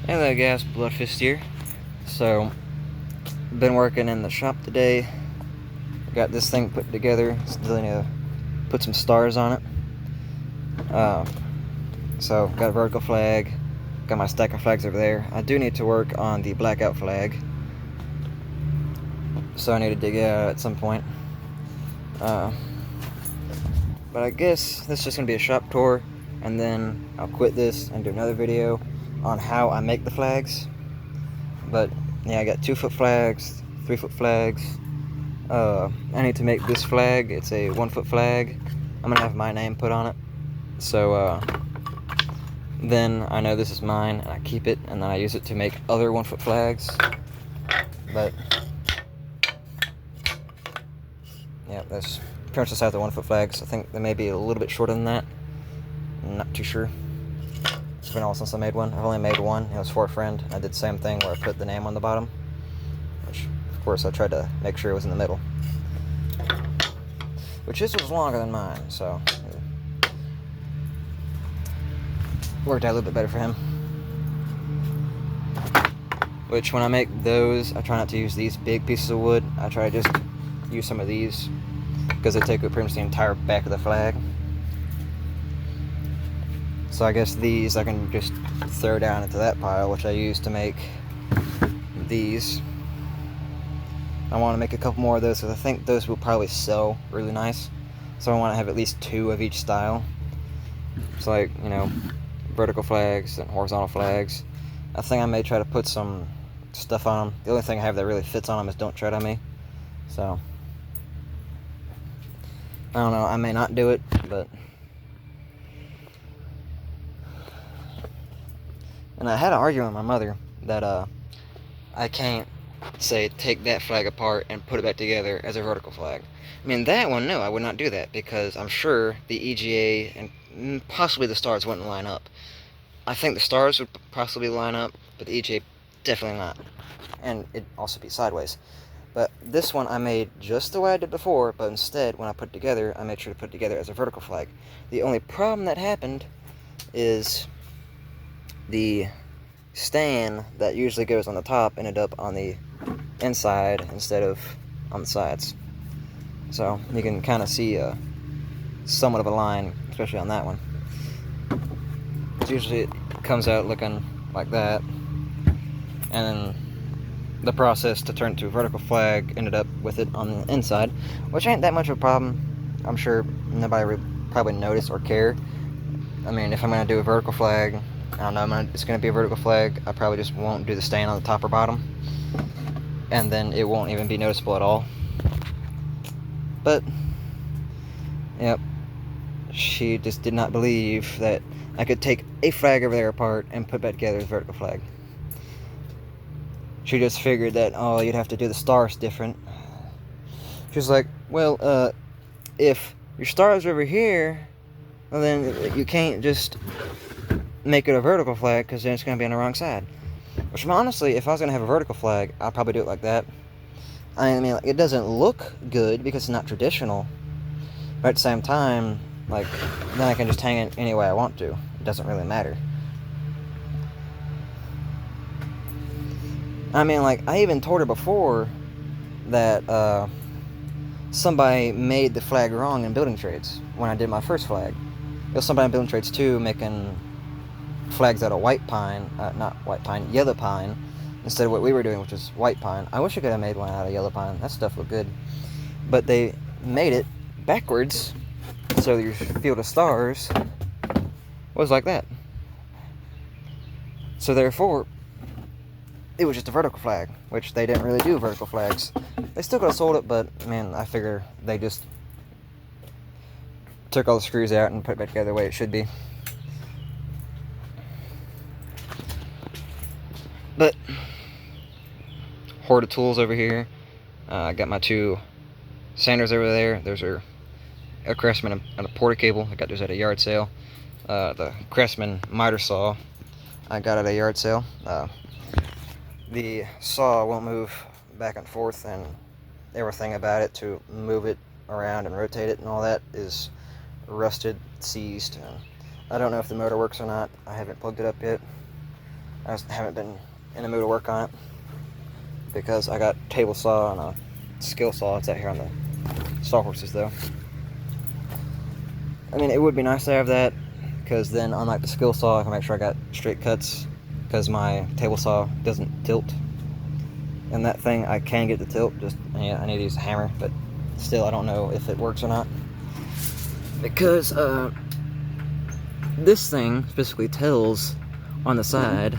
Hey there guys, Bloodfist here. So, been working in the shop today. Got this thing put together. Still need to put some stars on it. So, got a vertical flag. Got my stack of flags over there. I do need to work on the blackout flag. So I need to dig it out at some point. But I guess this is just going to be a shop tour. And then I'll quit this and do another video on how I make the flags. But yeah, I got 2-foot flags, 3-foot flags. I need to make this flag. It's a 1-foot flag. I'm gonna have my name put on it. So then I know this is mine and I keep it, and then I use it to make other 1-foot flags. But yeah, that's pretty much the size of the 1-foot flags. I think they may be a little bit shorter than that. I'm not too sure. It's been a while since I made one. I've only made one. It was for a friend. I did the same thing where I put the name on the bottom, which of course I tried to make sure it was in the middle. Which this was longer than mine, so it worked out a little bit better for him. Which when I make those, I try not to use these big pieces of wood. I try to just use some of these because they take up pretty much the entire back of the flag. So I guess these I can just throw down into that pile, which I use to make these. I want to make a couple more of those because I think those will probably sell really nice. So I want to have at least 2 of each style. It's like, you know, vertical flags and horizontal flags. I think I may try to put some stuff on them. The only thing I have that really fits on them is "Don't Tread on Me." So I don't know, I may not do it, but... And I had an argument with my mother that I can't say take that flag apart and put it back together as a vertical flag. I mean, that one, no, I would not do that because I'm sure the EGA and possibly the stars wouldn't line up. I think the stars would possibly line up, but the EGA definitely not. And it'd also be sideways. But this one I made just the way I did before, but instead, when I put it together, I made sure to put it together as a vertical flag. The only problem that happened is the stand that usually goes on the top ended up on the inside instead of on the sides. So you can kind of see somewhat of a line, especially on that one. Usually it comes out looking like that, and then the process to turn it to a vertical flag ended up with it on the inside, which ain't that much of a problem. I'm sure nobody would probably notice or care. I mean, if I'm going to do a vertical flag, I don't know, it's going to be a vertical flag, I probably just won't do the stain on the top or bottom, and then it won't even be noticeable at all. But, yep, she just did not believe that I could take a flag over there apart and put back together as a vertical flag. She just figured that, oh, you'd have to do the stars different. She was like, well, if your stars are over here, well, then you can't just make it a vertical flag because then it's going to be on the wrong side. Which, honestly, if I was going to have a vertical flag, I'd probably do it like that. I mean, like, it doesn't look good because it's not traditional, but at the same time, like, then I can just hang it any way I want to. It doesn't really matter. I mean, like, I even told her before that somebody made the flag wrong in building trades when I did my first flag. There was somebody in building trades too making flags out of white pine, not white pine, yellow pine, instead of what we were doing, which is white pine. I wish I could have made one out of yellow pine. That stuff looked good. But they made it backwards, so your field of stars was like that. So therefore, it was just a vertical flag, which they didn't really do vertical flags. They still could have sold it, but, man, I figure they just took all the screws out and put it back together the way it should be. But, hoard of tools over here. I got my 2 sanders over there. Those are a Craftsman and a Porter cable. I got those at a yard sale. The Craftsman miter saw I got at a yard sale. The saw won't move back and forth, and everything about it to move it around and rotate it and all that is rusted, seized. I don't know if the motor works or not. I haven't plugged it up yet. I haven't been in the mood to work on it because I got table saw and a skill saw. It's out here on the sawhorses though. I mean, it would be nice to have that because then, unlike the skill saw, I can make sure I got straight cuts because my table saw doesn't tilt. And that thing, I can get the tilt, just I need to use a hammer, but still I don't know if it works or not. Because this thing specifically tells on the side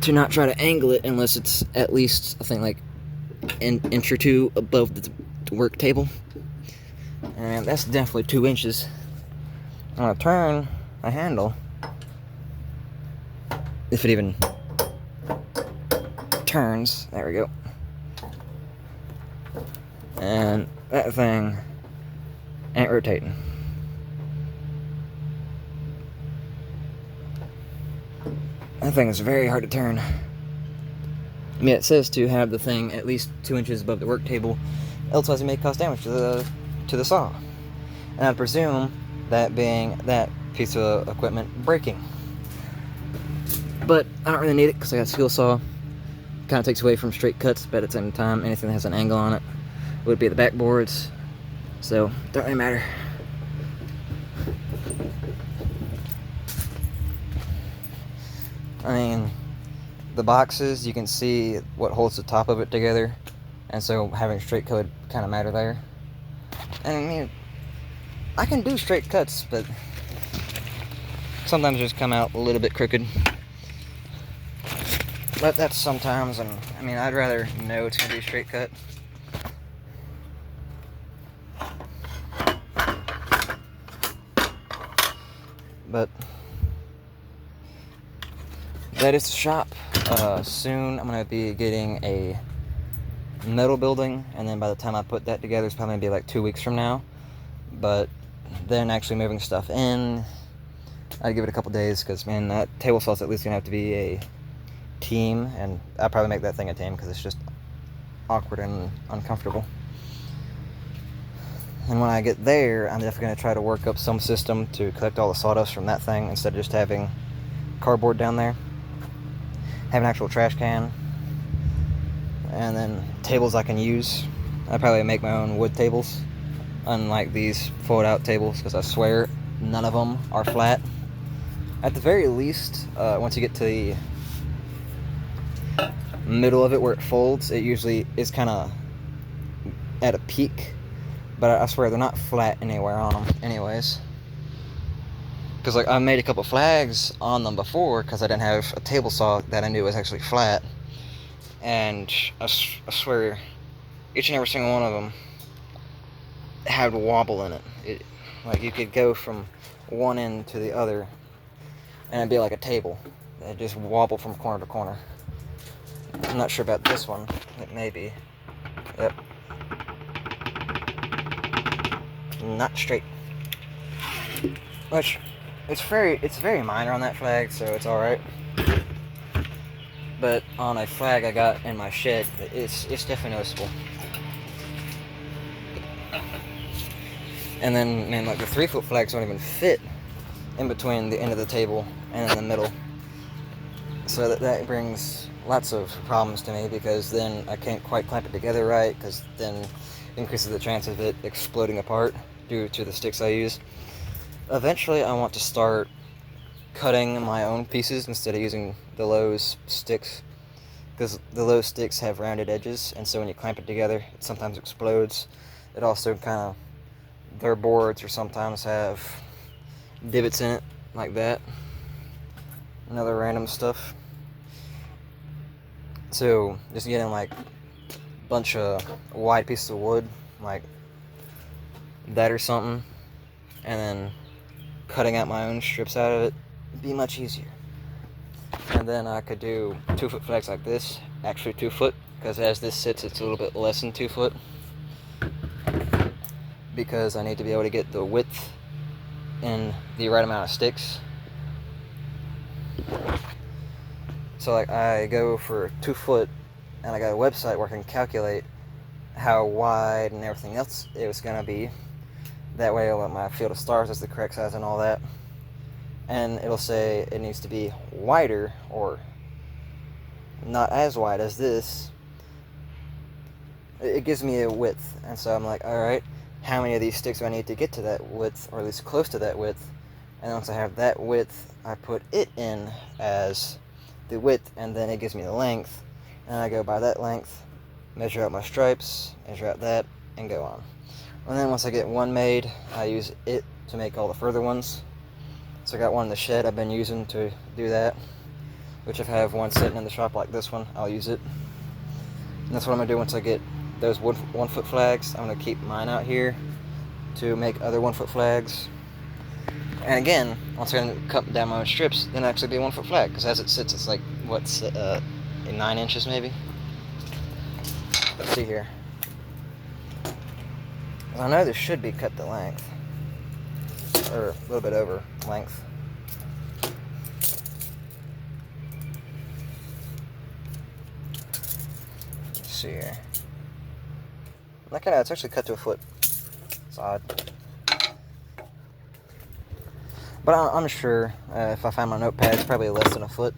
to not try to angle it unless it's at least, I think, like an inch or two above the work table. And that's definitely 2 inches. I'm gonna turn a handle, if it even turns. There we go. And that thing ain't rotating. That thing is very hard to turn. I mean, it says to have the thing at least 2 inches above the work table, otherwise it may cause damage to the saw. And I presume that being that piece of equipment breaking. But I don't really need it because I got a skill saw. Kind of takes away from straight cuts, but at the same time, anything that has an angle on it would be the backboards. So, don't really matter. I mean, the boxes, you can see what holds the top of it together, and so having straight cut would kind of matter there. And I mean, I can do straight cuts, but sometimes just come out a little bit crooked. But that's sometimes, and I mean, I'd rather know it's gonna be a straight cut. But that is the shop. Soon I'm gonna be getting a metal building, and then by the time I put that together, it's probably gonna be like 2 weeks from now. But then actually moving stuff in, I'd give it a couple days, because man, that table saw's at least gonna have to be a team, and I'll probably make that thing a team because it's just awkward and uncomfortable. And when I get there, I'm definitely going to try to work up some system to collect all the sawdust from that thing instead of just having cardboard down there. Have an actual trash can, and then tables I can use. I probably make my own wood tables, unlike these fold out tables, because I swear none of them are flat. At the very least, once you get to the middle of it where it folds, it usually is kind of at a peak, but I swear they're not flat anywhere on them anyways. Because like I made a couple flags on them before because I didn't have a table saw that I knew was actually flat, and I swear each and every single one of them had wobble in it. Like you could go from one end to the other and it'd be like a table. It'd just wobble from corner to corner. I'm not sure about this one. It may be. Yep. Not straight. Which it's very minor on that flag, so it's alright. But on a flag I got in my shed, it's definitely noticeable. And then, man, like the 3-foot flags don't even fit in between the end of the table and in the middle. So that brings lots of problems to me, because then I can't quite clamp it together right, because then increases the chance of it exploding apart due to the sticks I use. Eventually I want to start cutting my own pieces instead of using the Lowe's sticks, because the Lowe's sticks have rounded edges, and so when you clamp it together it sometimes explodes. It also kind of, their boards or sometimes have divots in it like that and other random stuff. So just getting like a bunch of wide pieces of wood like that or something, and then cutting out my own strips out of it would be much easier. And then I could do 2-foot flags like this, actually 2 foot, because as this sits it's a little bit less than 2 foot, because I need to be able to get the width in the right amount of sticks. So like I go for 2 foot, and I got a website where I can calculate how wide and everything else it was gonna be. That way I'll let my field of stars is the correct size and all that. and it'll say it needs to be wider or not as wide as this. It gives me a width, and so I'm like, alright, how many of these sticks do I need to get to that width, or at least close to that width? And once I have that width, I put it in as the width, and then it gives me the length, and I go by that length, measure out my stripes, measure out that, and go on. And then once I get one made, I use it to make all the further ones. So I got one in the shed I've been using to do that, which if I have one sitting in the shop like this one, I'll use it. And that's what I'm going to do once I get those 1 foot flags. I'm going to keep mine out here to make other 1 foot flags. And again, once I cut down my own strips, then it'll actually be a 1 foot flag, because as it sits, it's like, what's 9 inches maybe? Let's see here. I know this should be cut to length, or a little bit over length. Let's see here. Look at that, it's actually cut to a foot. It's odd. But I'm sure if I find my notepad, it's probably less than a foot.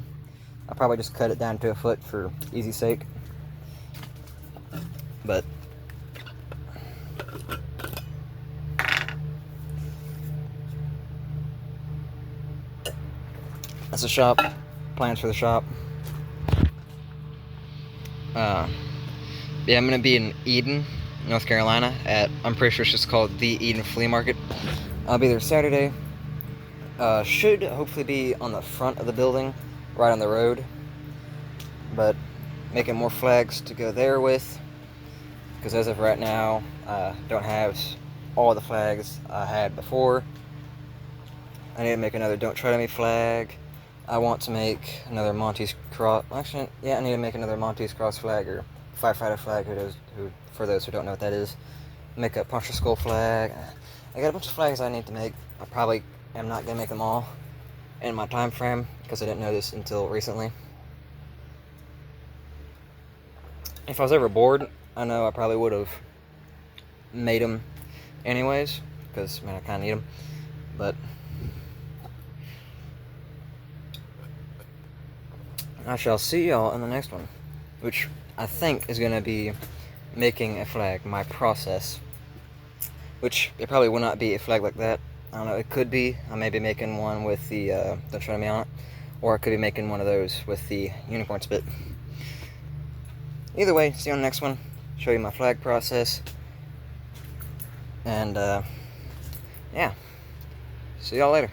I'll probably just cut it down to a foot for easy sake. But that's the shop. Plans for the shop. Yeah, I'm gonna be in Eden, North Carolina at, I'm pretty sure it's just called the Eden Flea Market. I'll be there Saturday. Should hopefully be on the front of the building, right on the road. But making more flags to go there with, because as of right now, I don't have all the flags I had before. I need to make another Don't Tread on Me flag. I want to make another Monty's Cross. Actually, yeah, I need to make another Monty's Cross flag, or firefighter flag, for those who don't know what that is. Make a Puncher Skull flag. I got a bunch of flags I need to make. I probably am not going to make them all in my time frame, because I didn't know this until recently. If I was ever bored, I know I probably would have made them anyways, because, man, I kind of need them. But I shall see y'all in the next one, which I think is going to be making a flag, my process. Which, it probably will not be a flag like that. I don't know, it could be. I may be making one with the Don't Tread on Me on it. Or I could be making one of those with the unicorn spit. Either way, see you on the next one. Show you my flag process. And, yeah. See y'all later.